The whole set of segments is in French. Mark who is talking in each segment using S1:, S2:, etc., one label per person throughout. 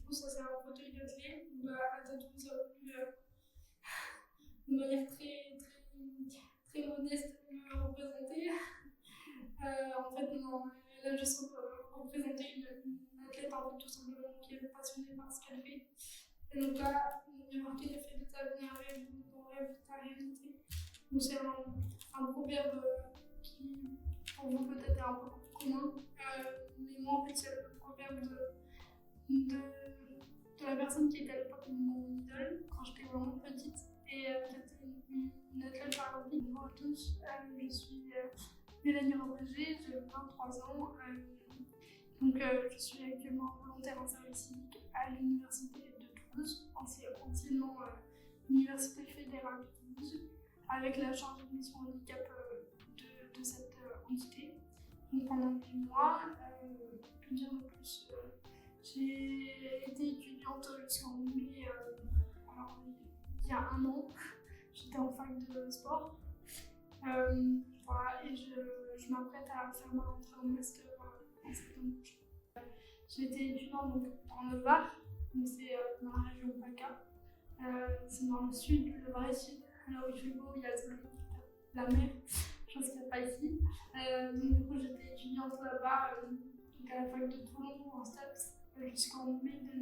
S1: coup, ça c'est un fauteuil d'athlète. À Tatoune, ça a voulu, de manière très modeste, me représenter. En fait, non, elle a juste représenté une athlète, en fait, tout simplement, qui est passionnée par ce qu'elle fait. Et donc là, il y a marqué l'effet de ta vie, un rêve, ton rêve, ta réalité. Donc c'est un proverbe qui, pour vous, peut-être est un peu commun. Mais moi, en fait, c'est le proverbe de la personne qui était à l'époque mon idole, quand j'étais vraiment petite. Et j'étais une athlète paralympique. Bonjour à tous, je suis Mélanie Roger, j'ai 23 ans. Donc, je suis actuellement volontaire en service civique à l'université de Toulouse, anciennement l'université fédérale de Toulouse, avec la charge de mission handicap de cette entité. Donc, pendant 8 mois, que dire de plus, j'ai été étudiante jusqu'en mai, alors il y a un an, j'étais en fac de sport. Voilà, et je m'apprête à faire ma rentrée en master en septembre prochain. J'ai été étudiante donc, dans le Var, donc c'est dans la région PACA. C'est dans le sud, le vrai sud, là où il fait beau, il y a le soleil, la mer, chose qu'il n'y a pas ici. Donc du coup j'étais étudiante là-bas, donc à la fac de Toulon en STAPS, jusqu'en mai 2020.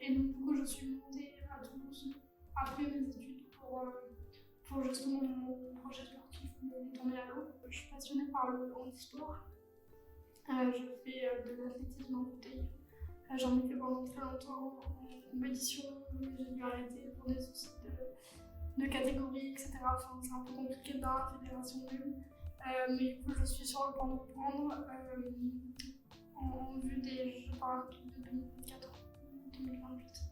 S1: Et donc du coup je suis montée à Toulouse après mes études pour justement mon projet sportif, me tourner à l'eau. Je suis passionnée par le handisport. Je fais de l'athlétisme en bouteille. J'en ai fait pendant très longtemps en compétition, mais j'ai dû arrêter pour des soucis de catégorie, etc. Enfin, c'est un peu compliqué dans la fédération même. Mais du coup, je suis sur le point de reprendre en vue des Jeux paralympiques de 2024-2028,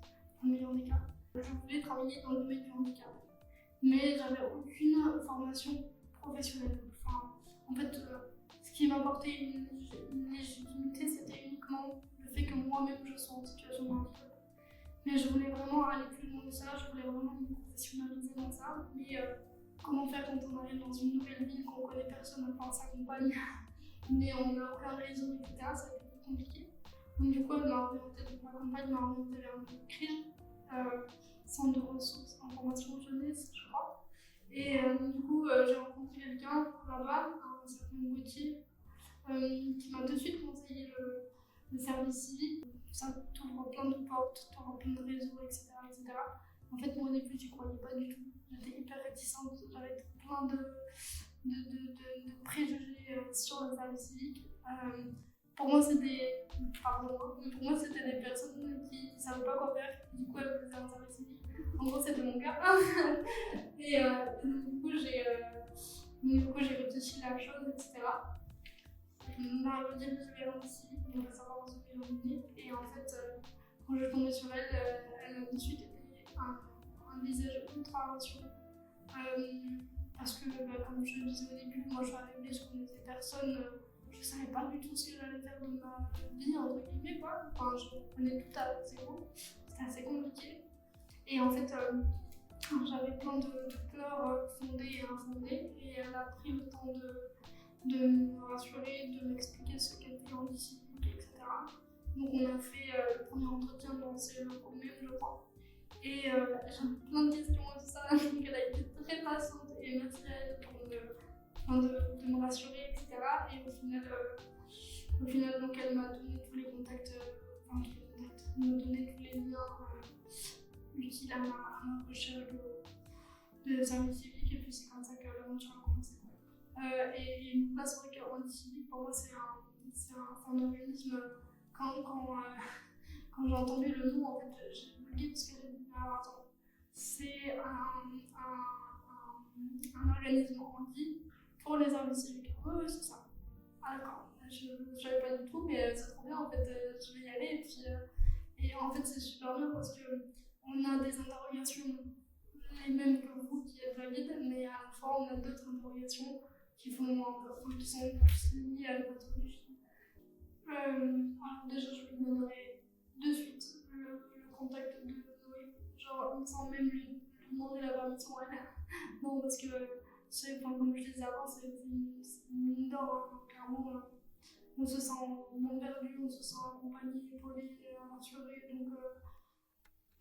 S1: en milieu handicap. Je voulais travailler dans le domaine du handicap, mais j'avais aucune formation professionnelle. Enfin, en fait, ce qui m'apportait une légitimité, c'était uniquement le fait que moi-même je sois en situation de handicap. Mais je voulais vraiment aller plus loin que ça, je voulais vraiment me professionnaliser dans ça. Mais comment faire quand on arrive dans une nouvelle ville, qu'on connaît personne, enfin sa compagne, mais on n'a aucun réseau, etc. Ça a été plus compliqué. Donc du coup, ma compagne m'a orientée vers un CRIL, centre de ressources information jeunesse, je crois. Et du coup, j'ai rencontré quelqu'un là-bas, un certain Gauthier, qui m'a tout de suite conseillé le service civique. Ça t'ouvre plein de portes, t'ouvre plein de réseaux, etc., etc. En fait, moi au début, j'y croyais pas du tout. J'étais hyper réticente, j'avais plein de préjugés sur le service civique. Pour moi, c'était des personnes qui ne savaient pas quoi faire, du coup, elles faisaient un service civique. En gros, c'était mon cas. Et du coup, j'ai réfléchi la chose, etc. M'a redirigée vers un civique, donc à savoir ce que j'ai envie. Et en fait, quand je suis tombée sur elle, elle a tout de suite été un visage ultra rassurant. Parce que, comme je le disais au début, moi je suis arrivée, je connaissais personne, je savais pas du tout ce que j'allais faire de ma vie, entre guillemets, quoi. Enfin, je prenais tout à zéro, c'était assez compliqué. Et en fait, j'avais plein de peurs fondées et infondées, et elle a pris le temps de me rassurer, de m'expliquer ce qu'était l'handicivique, etc. Donc on a fait le premier entretien dans ces locaux même, je crois. Et j'ai plein de questions et tout ça, donc elle a été très patiente et merci à elle de me rassurer, etc. Et au final donc elle m'a donné tous les contacts, elle m'a donné tous les liens utiles à ma recherche de service civique, et puis c'est comme ça que l'aventure a commencé. Et donc là, c'est vrai qu'en civique, pour moi, c'est un organisme. Quand j'ai entendu le nom, en fait, j'ai oublié parce que j'ai dit, alors attends, c'est un organisme handi pour les services civiques. Oui, c'est ça. Ah d'accord, je ne savais pas du tout, mais c'est trop bien, en fait, je vais y aller. Et en fait, c'est super bien parce qu'on a des interrogations les mêmes que vous qui êtes valide, mais à la fois, on a d'autres interrogations qui sont plus liées à la pathologie. Alors déjà, je lui donnerai de suite le contact de Noé, genre sans même lui demander la permission à elle. Non, parce que, comme je disais avant, c'est une mine d'or, hein, clairement. on se sent moins perdu, on se sent accompagné, épaulé, rassuré. Donc,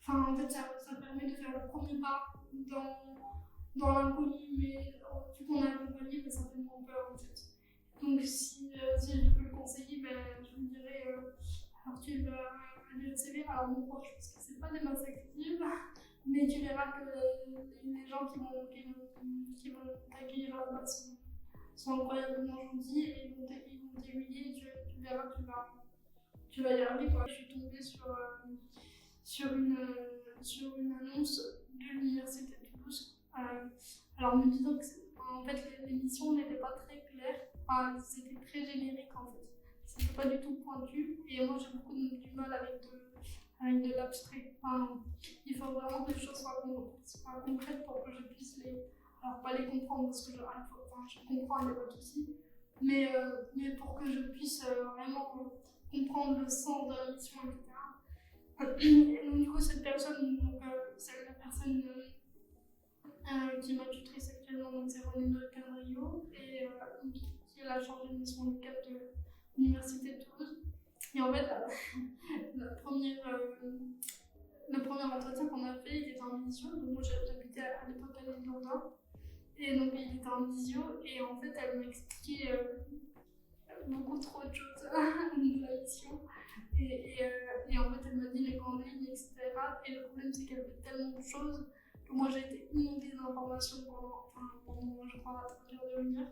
S1: en fait, ça permet de faire le premier pas dans l'inconnu, mais vu qu'on est accompagné, ben, ça fait moins peur en fait. Donc, si je peux le conseiller, ben, je vous dirais alors tu vas aller au CV. Alors, mon proche, parce que c'est pas des masses actives, mais tu verras que les gens qui vont t'accueillir là-bas sont incroyablement gentils et ils vont t'aiguiller. Tu verras que tu vas y arriver, quoi. Je suis tombée sur une annonce de l'université de Toulouse. Alors, me disant que en fait, les missions n'étaient pas très claires, enfin, c'était très générique en fait. C'était pas du tout pointu et moi j'ai beaucoup du mal avec de l'abstrait. Enfin, il faut vraiment que les choses soient concrètes pour que je puisse alors pas les comprendre parce que je comprends, il n'y a pas de souci, mais pour que je puisse vraiment comprendre le sens de la mission, etc. Et donc, du coup, cette personne, c'est la personne qui m'a tutrice actuellement, donc c'est René Cadrio, et qui est la chargée de mission handicap de l'Université de Toulouse. Et en fait, le premier entretien qu'on a fait, il était en visio. Donc, moi, j'habitais à l'époque à l'île d'Andorre. Et donc, il était en visio. Et en fait, elle m'a expliqué beaucoup trop de choses de la mission. Et en fait, elle m'a dit les grandes lignes, etc. Et le problème, c'est qu'elle fait tellement de choses que moi, j'ai été inondée d'informations pendant, je crois, 3 heures de lumière.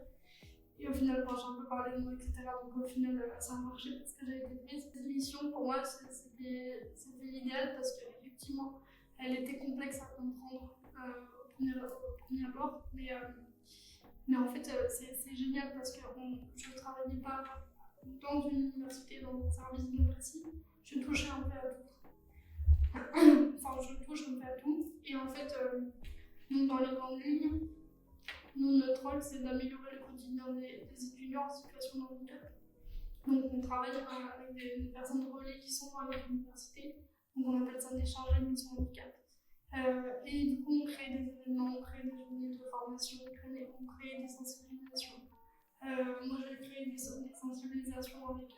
S1: Et au final, j'ai un peu parlé de moi, etc. Donc au final, ça a marché parce que j'ai été prise. Cette mission, pour moi, c'était l'idéal parce qu'effectivement, elle était complexe à comprendre au premier abord. Mais en fait, c'est génial parce que je ne travaillais pas dans une université, dans un service bien précis. Je touchais un peu à tout. Enfin, je touche un peu à tout. Et en fait, donc dans les grandes lignes, notre rôle, c'est d'améliorer le quotidien des étudiants en situation de handicap. Donc, on travaille avec des personnes relais qui sont avec l'université. Donc, on appelle ça des chargés de mission handicap. Et du coup, on crée des événements, on crée des journées de formation, on crée des sensibilisations. Moi, j'ai créé des sensibilisations avec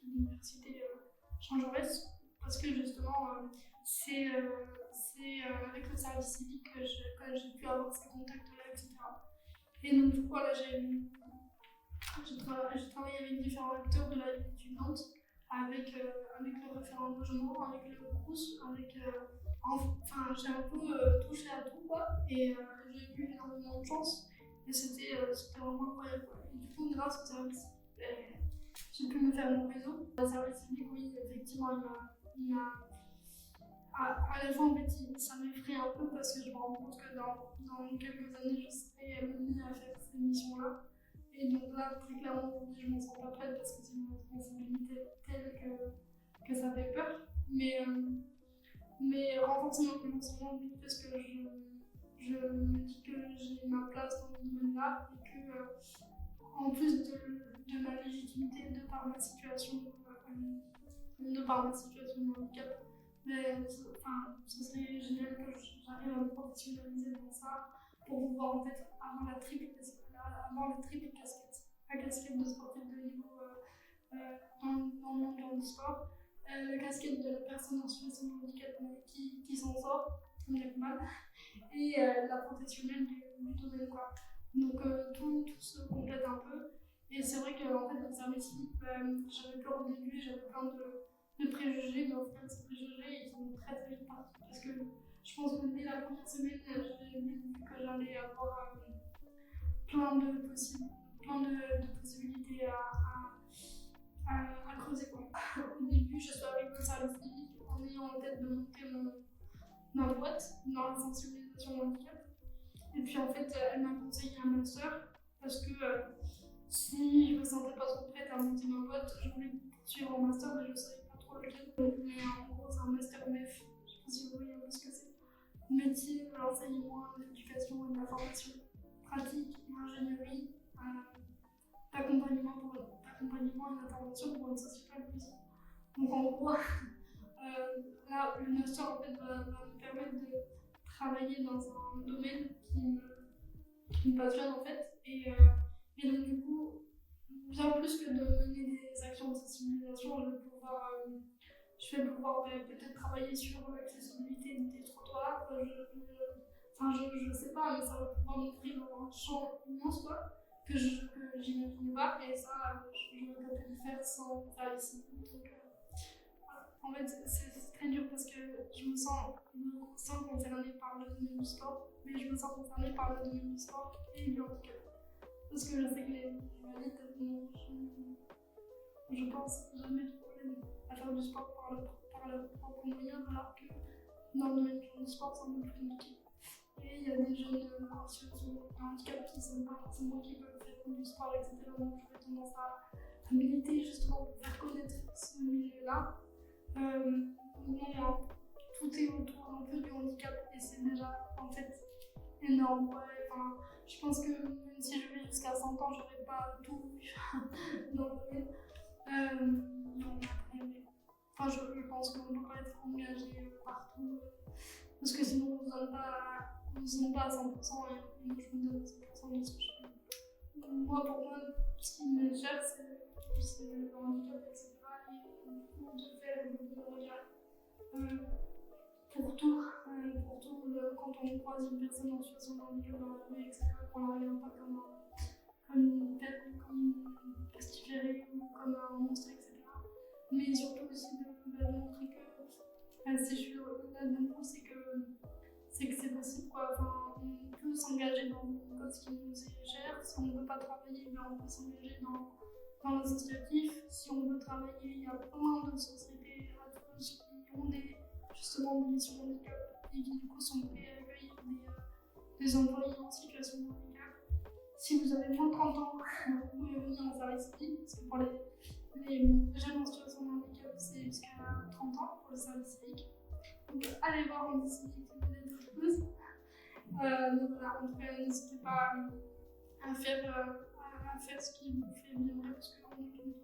S1: l'université Jean Jaurès parce que justement, c'est avec le service civique que j'ai pu avoir ces contacts-là, etc. Et donc, du coup, là, j'ai travaillé avec différents acteurs de la vie étudiante, avec le référent logement, avec le CROUS, j'ai un peu touché à tout, quoi, et j'ai eu énormément de chance, et c'était vraiment incroyable. Et du coup, grâce au service, j'ai pu me faire mon réseau. Le service civique, oui, effectivement, il m'a à la fin, en fait, ça m'effraie un peu parce que je me rends compte que dans quelques années, je serai menée à faire ces missions-là. Et donc là, très clairement, aujourd'hui, je ne m'en sens pas prête parce que c'est une responsabilité telle que ça fait peur. Mais renforcer ma confiance en moi, oui, parce que je me dis que j'ai ma place dans ce domaine-là et que, en plus de ma légitimité de par ma situation de handicap, mais ce serait génial que j'arrive à me professionnaliser dans ça pour pouvoir en fait avoir la triple casquette. La casquette de sportif de niveau dans le monde du handisport, la casquette de la personne en situation de handicap qui s'en sort, comme il y a mal, et la professionnelle du domaine, quoi. Donc tout se complète un peu. Et c'est vrai que en fait, dans le service civique, j'avais peur au début, j'avais plein de préjugés, mais au final, ces préjugés, ils sont très très vite partis. Parce que je pense que dès la première semaine, j'avais vu que j'allais avoir plein de possibilités à creuser, quoi. Au début, je suis arrivée au service civique en ayant en tête de monter ma boîte dans la sensibilisation au handicap. Et puis en fait, elle m'a conseillé un master parce que si je me sentais pas trop prête à monter ma boîte, je voulais poursuivre en master, mais je savais pas trop lequel. Mais en gros, c'est un master MEF. Je sais pas si vous voyez un peu ce que c'est. Métier, l'enseignement, l'éducation et la formation pratique, l'ingénierie, d'accompagnement et d'intervention pour une société inclusive. Donc en gros, là, le master en fait, va me permettre de travailler dans un domaine qui me passionne en fait. Et donc du coup, bien plus que de mener des actions de sensibilisation, je vais pouvoir peut-être travailler sur l'accessibilité des trottoirs. Je sais pas, mais ça va pouvoir m'ouvrir un champ immense quoi, que j'imaginais pas, et ça, je vais peut-être le faire sans faire ici. Donc, voilà. En fait, c'est très dur parce que je me sens concernée par le domaine du sport, mais je me sens concernée par le domaine du sport et du handicap. Parce que je sais que les valides, je pense jamais de problème à faire du sport par leurs propres moyens, alors que dans le domaine du sport, c'est un peu plus compliqué. Et il y a des jeunes en situation de handicap qui ne sont pas forcément qui peuvent faire du sport, etc. Donc j'aurais tendance à militer justement pour faire connaître ce milieu-là. Non, tout est autour un peu du handicap et c'est déjà en fait énorme. Ouais, enfin, je pense que même si je vis jusqu'à 100 ans, j'aurais pas tout vu dans le domaine. Non, après, enfin, je pense qu'on ne peut pas être engagé partout parce que sinon on ne se donne pas à 100% et moi je me donne à 100% de ce que je fais. Moi, pour moi, ce qui me gère, c'est le handicap, etc. Et de faire le bon regard pour tout, quand on croise une personne en situation de handicap dans la rue, etc., qu'on la regarde pas comme une tête, comme une pestiférée ou comme un monstre, etc. Mais surtout aussi de montrer que si je suis là-dedans, c'est que c'est possible quoi. Enfin, on peut s'engager dans une cause qui nous est chère. Si on ne veut pas travailler, ben on peut s'engager dans l'associatif. Si on veut travailler, il y a plein de sociétés à Toulouse qui ont justement des missions handicap et qui du coup sont prêts à accueillir des employés en situation de handicap. Si vous avez moins de 30 ans, vous pouvez venir en service civique, parce que pour les jeunes en situation de handicap, c'est jusqu'à 30 ans pour le service civique. Donc allez voir en civique si vous êtes de Toulouse. Donc voilà, en tout cas, n'hésitez pas à faire ce qui vous fait vibrer, parce qu'on est